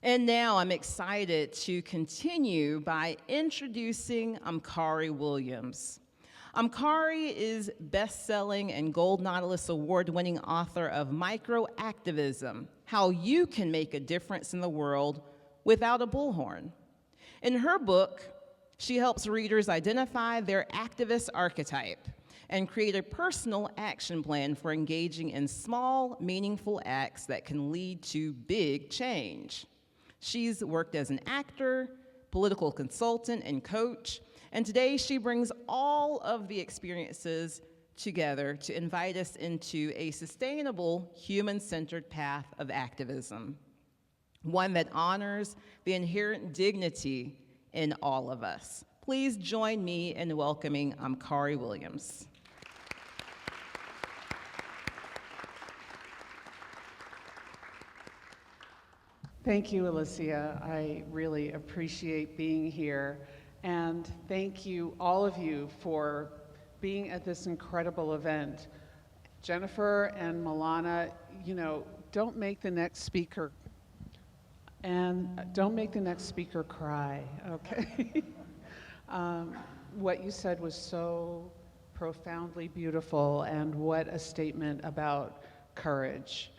And now I'm excited to continue by introducing Omkari Williams. Omkari is best-selling and Gold Nautilus Award-winning author of Microactivism: How You Can Make a Difference in the World Without a Bullhorn. In her book, she helps readers identify their activist archetype and create a personal action plan for engaging in small, meaningful acts that can lead to big change. She's worked as an actor, political consultant, and coach, and today she brings all of the experiences together to invite us into a sustainable, human-centered path of activism, one that honors the inherent dignity in all of us. Please join me in welcoming Omkari Williams. Thank you, Alicia. I really appreciate being here. And thank you, all of you, for being at this incredible event. Jennifer and Milana, don't make the next speaker, and don't make the next speaker cry, okay? What you said was so profoundly beautiful, and what a statement about courage.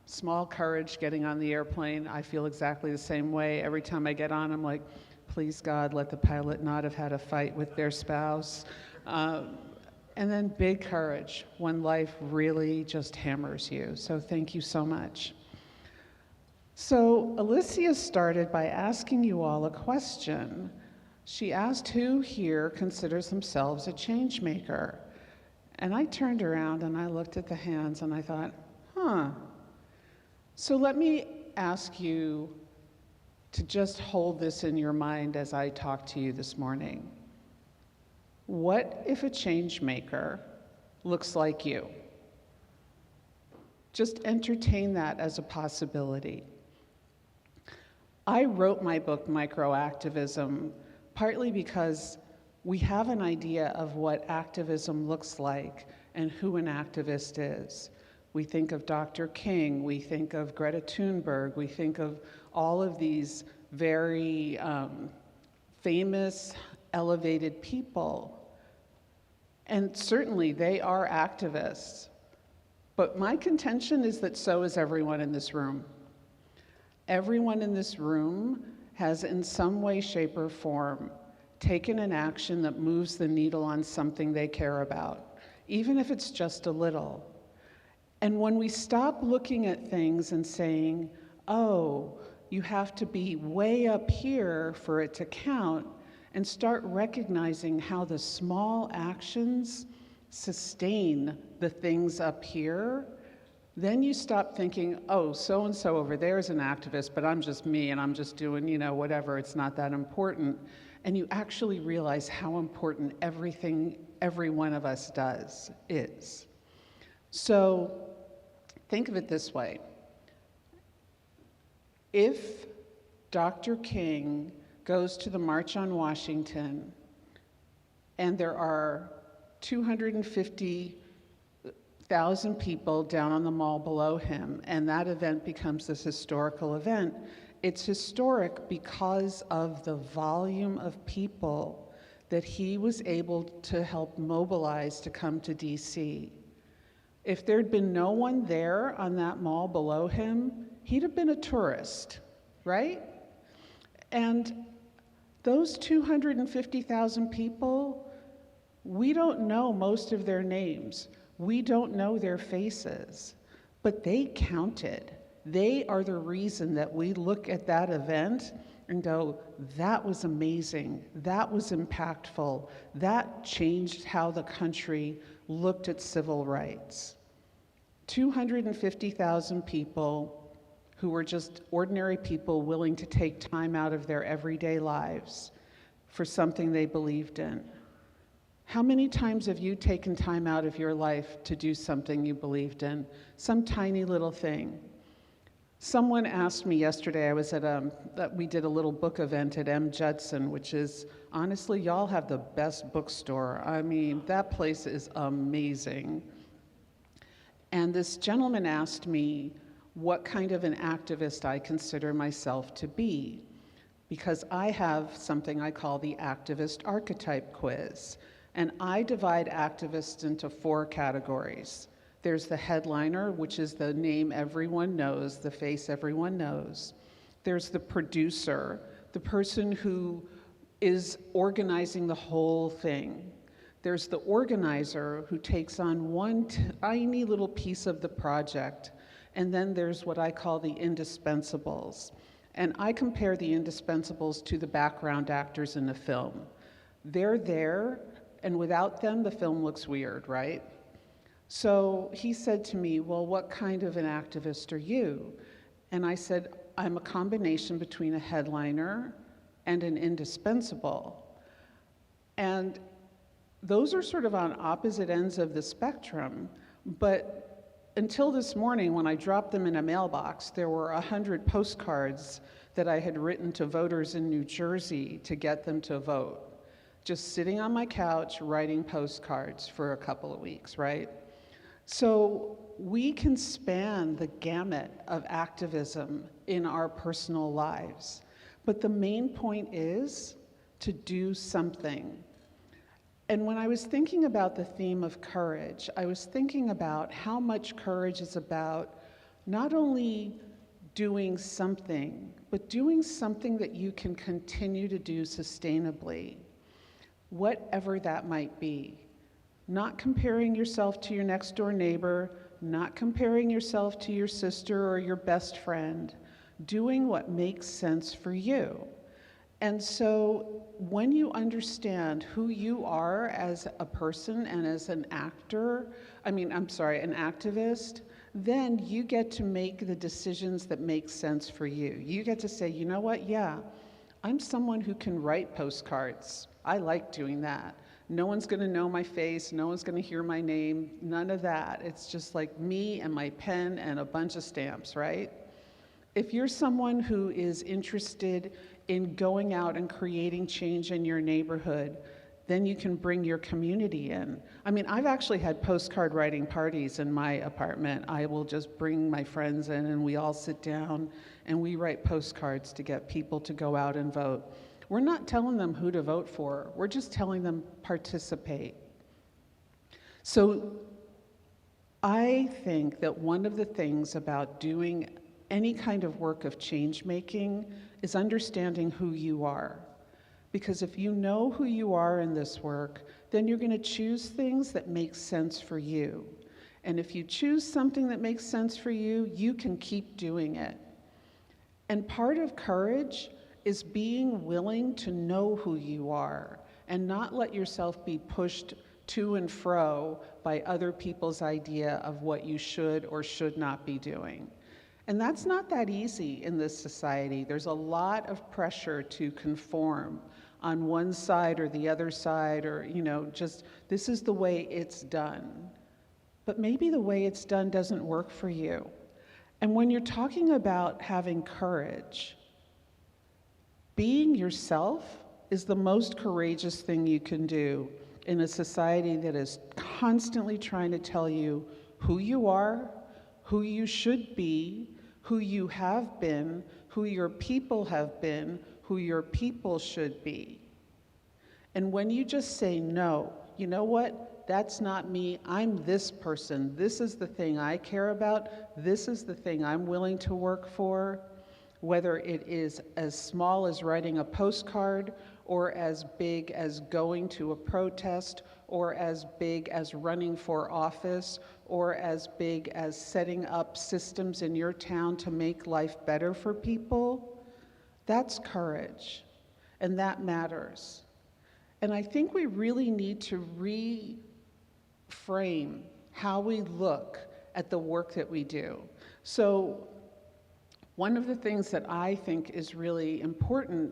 Small courage getting on the airplane. I feel exactly the same way. Every time I get on, I'm like, please God, let the pilot not have had a fight with their spouse. And then big courage when life really just hammers you. So thank you so much. So Alicia started by asking you all a question. She asked who here considers themselves a change maker. And I turned around and I looked at the hands and I thought, So let me ask you to just hold this in your mind as I talk to you this morning. What if a change maker looks like you? Just entertain that as a possibility. I wrote my book, Microactivism, partly because we have an idea of what activism looks like and who an activist is. We think of Dr. King, we think of Greta Thunberg, we think of all of these very famous, elevated people. And certainly they are activists. But my contention is that so is everyone in this room. Everyone in this room has in some way, shape, or form taken an action that moves the needle on something they care about, even if it's just a little. And when we stop looking at things and saying, oh, you have to be way up here for it to count, and start recognizing how the small actions sustain the things up here, then you stop thinking, oh, so-and-so over there is an activist, but I'm just me and I'm just doing, whatever, it's not that important. And you actually realize how important everything every one of us does is. So think of it this way. If Dr. King goes to the March on Washington and there are 250,000 people down on the mall below him, and that event becomes this historical event, it's historic because of the volume of people that he was able to help mobilize to come to DC. If there'd been no one there on that mall below him, he'd have been a tourist, right? And those 250,000 people, we don't know most of their names. We don't know their faces, but they counted. They are the reason that we look at that event and go, that was amazing, that was impactful, that changed how the country looked at civil rights. 250,000 people who were just ordinary people willing to take time out of their everyday lives for something they believed in. How many times have you taken time out of your life to do something you believed in? Some tiny little thing. Someone asked me yesterday, I was at we did a little book event at M. Judson, which is, honestly, y'all have the best bookstore. I mean, that place is amazing. And this gentleman asked me, what kind of an activist I consider myself to be, because I have something I call the activist archetype quiz. And I divide activists into 4 categories. There's the headliner, which is the name everyone knows, the face everyone knows. There's the producer, the person who is organizing the whole thing. There's the organizer who takes on one tiny little piece of the project. And then there's what I call the indispensables. And I compare the indispensables to the background actors in a film. They're there, and without them, the film looks weird, right? So he said to me, well, what kind of an activist are you? And I said, I'm a combination between a headliner and an indispensable. And those are sort of on opposite ends of the spectrum, but until this morning, when I dropped them in a mailbox, there were 100 postcards that I had written to voters in New Jersey to get them to vote. Just sitting on my couch, writing postcards for a couple of weeks, right? So we can span the gamut of activism in our personal lives. But the main point is to do something. And when I was thinking about the theme of courage, I was thinking about how much courage is about not only doing something, but doing something that you can continue to do sustainably, whatever that might be. Not comparing yourself to your next door neighbor, not comparing yourself to your sister or your best friend, doing what makes sense for you. And so when you understand who you are as a person and as an an activist, then you get to make the decisions that make sense for you. You get to say, you know what, yeah, I'm someone who can write postcards. I like doing that. No one's gonna know my face, no one's gonna hear my name, none of that. It's just like me and my pen and a bunch of stamps, right? If you're someone who is interested in going out and creating change in your neighborhood, then you can bring your community in. I mean, I've actually had postcard writing parties in my apartment. I will just bring my friends in and we all sit down and we write postcards to get people to go out and vote. We're not telling them who to vote for, we're just telling them participate. So I think that one of the things about doing any kind of work of change making is understanding who you are. Because if you know who you are in this work, then you're going to choose things that make sense for you. And if you choose something that makes sense for you, you can keep doing it. And part of courage is being willing to know who you are and not let yourself be pushed to and fro by other people's idea of what you should or should not be doing. And that's not that easy in this society. There's a lot of pressure to conform on one side or the other side, or, just this is the way it's done. But maybe the way it's done doesn't work for you. And when you're talking about having courage, being yourself is the most courageous thing you can do in a society that is constantly trying to tell you who you are, who you should be, who you have been, who your people have been, who your people should be. And when you just say, no, you know what? That's not me. I'm this person. This is the thing I care about. This is the thing I'm willing to work for. Whether it is as small as writing a postcard, or as big as going to a protest, or as big as running for office, or as big as setting up systems in your town to make life better for people, that's courage, and that matters. And I think we really need to reframe how we look at the work that we do. So one of the things that I think is really important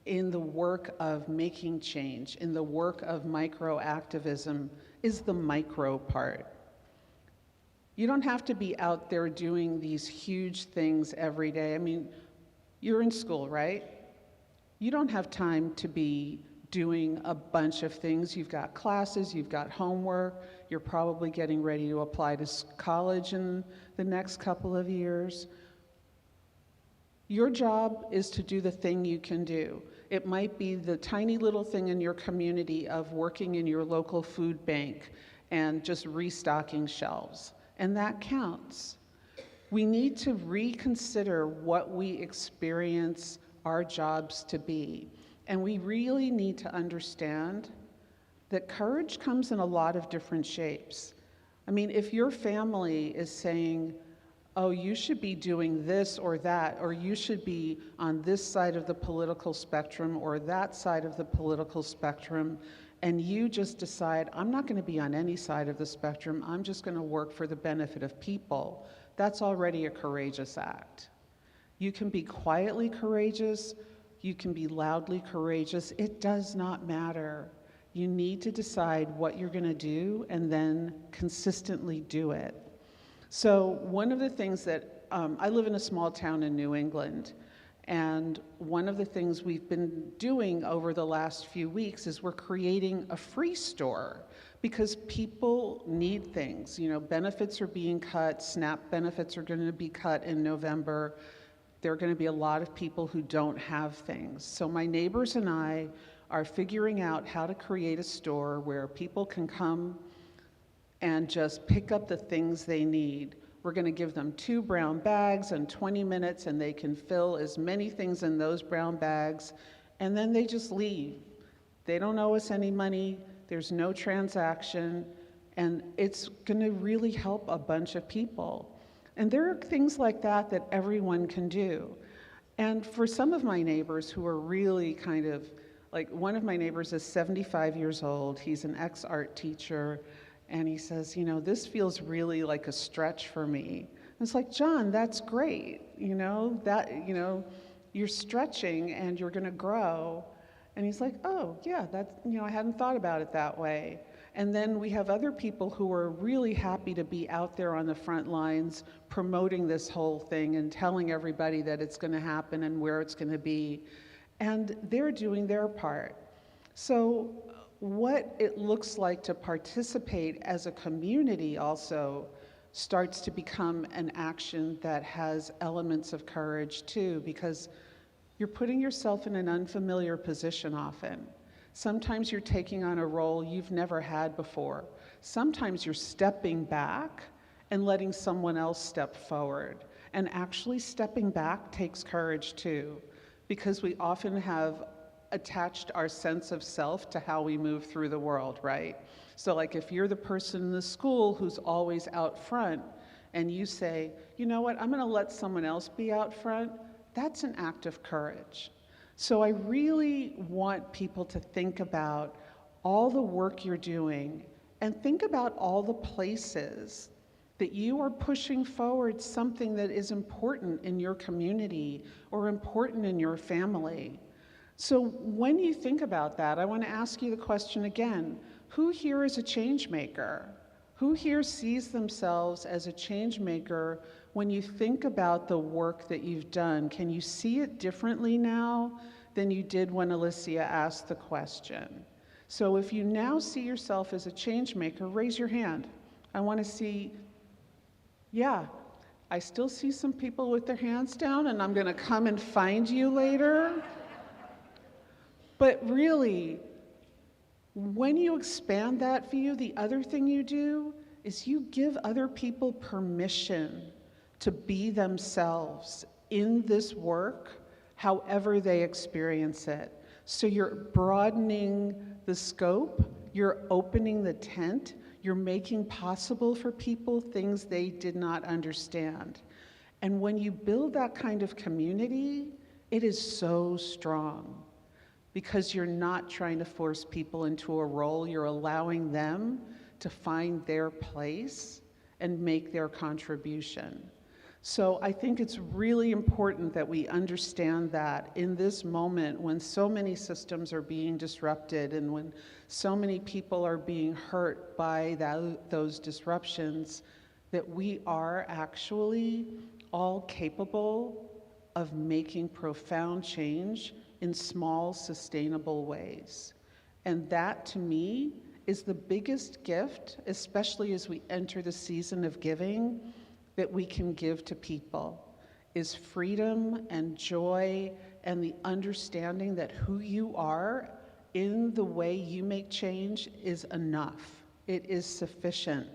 in the work of making change, in the work of micro-activism, is the micro part. You don't have to be out there doing these huge things every day. I mean, you're in school, right? You don't have time to be doing a bunch of things. You've got classes, you've got homework, you're probably getting ready to apply to college in the next couple of years. Your job is to do the thing you can do. It might be the tiny little thing in your community of working in your local food bank and just restocking shelves, and that counts. We need to reconsider what we experience our jobs to be, and we really need to understand that courage comes in a lot of different shapes. I mean, if your family is saying, oh, you should be doing this or that, or you should be on this side of the political spectrum or that side of the political spectrum, and you just decide, I'm not going to be on any side of the spectrum, I'm just going to work for the benefit of people, that's already a courageous act. You can be quietly courageous, you can be loudly courageous, it does not matter. You need to decide what you're going to do and then consistently do it. So one of the things that, I live in a small town in New England, and one of the things we've been doing over the last few weeks is we're creating a free store because people need things. You know, benefits are being cut, SNAP benefits are going to be cut in November. There are going to be a lot of people who don't have things. So my neighbors and I are figuring out how to create a store where people can come and just pick up the things they need. We're going to give them 2 brown bags and 20 minutes, and they can fill as many things in those brown bags, and then they just leave. They don't owe us any money, there's no transaction, and it's going to really help a bunch of people. And there are things like that that everyone can do. And for some of my neighbors who are really kind of, like one of my neighbors is 75 years old, he's an ex-art teacher, and he says, you know, this feels really like a stretch for me. And it's like, John, that's great. You know, you're stretching and you're going to grow. And he's like, oh, yeah, I hadn't thought about it that way. And then we have other people who are really happy to be out there on the front lines promoting this whole thing and telling everybody that it's going to happen and where it's going to be. And they're doing their part. So what it looks like to participate as a community also starts to become an action that has elements of courage too, because you're putting yourself in an unfamiliar position often. Sometimes you're taking on a role you've never had before. Sometimes you're stepping back and letting someone else step forward. And actually stepping back takes courage too, because we often have attached our sense of self to how we move through the world, right? So like if you're the person in the school who's always out front and you say, you know what, I'm gonna let someone else be out front, that's an act of courage. So I really want people to think about all the work you're doing and think about all the places that you are pushing forward something that is important in your community or important in your family. So when you think about that, I want to ask you the question again. Who here is a change maker? Who here sees themselves as a change maker when you think about the work that you've done? Can you see it differently now than you did when Alicia asked the question? So if you now see yourself as a change maker, raise your hand. I want to see, yeah, I still see some people with their hands down, and I'm going to come and find you later. But really, when you expand that view, the other thing you do is you give other people permission to be themselves in this work, however they experience it. So you're broadening the scope, you're opening the tent, you're making possible for people things they did not understand. And when you build that kind of community, it is so strong, because you're not trying to force people into a role, you're allowing them to find their place and make their contribution. So I think it's really important that we understand that in this moment when so many systems are being disrupted and when so many people are being hurt by those disruptions, that we are actually all capable of making profound change in small, sustainable ways. And that, to me, is the biggest gift, especially as we enter the season of giving, that we can give to people, is freedom and joy and the understanding that who you are in the way you make change is enough. It is sufficient.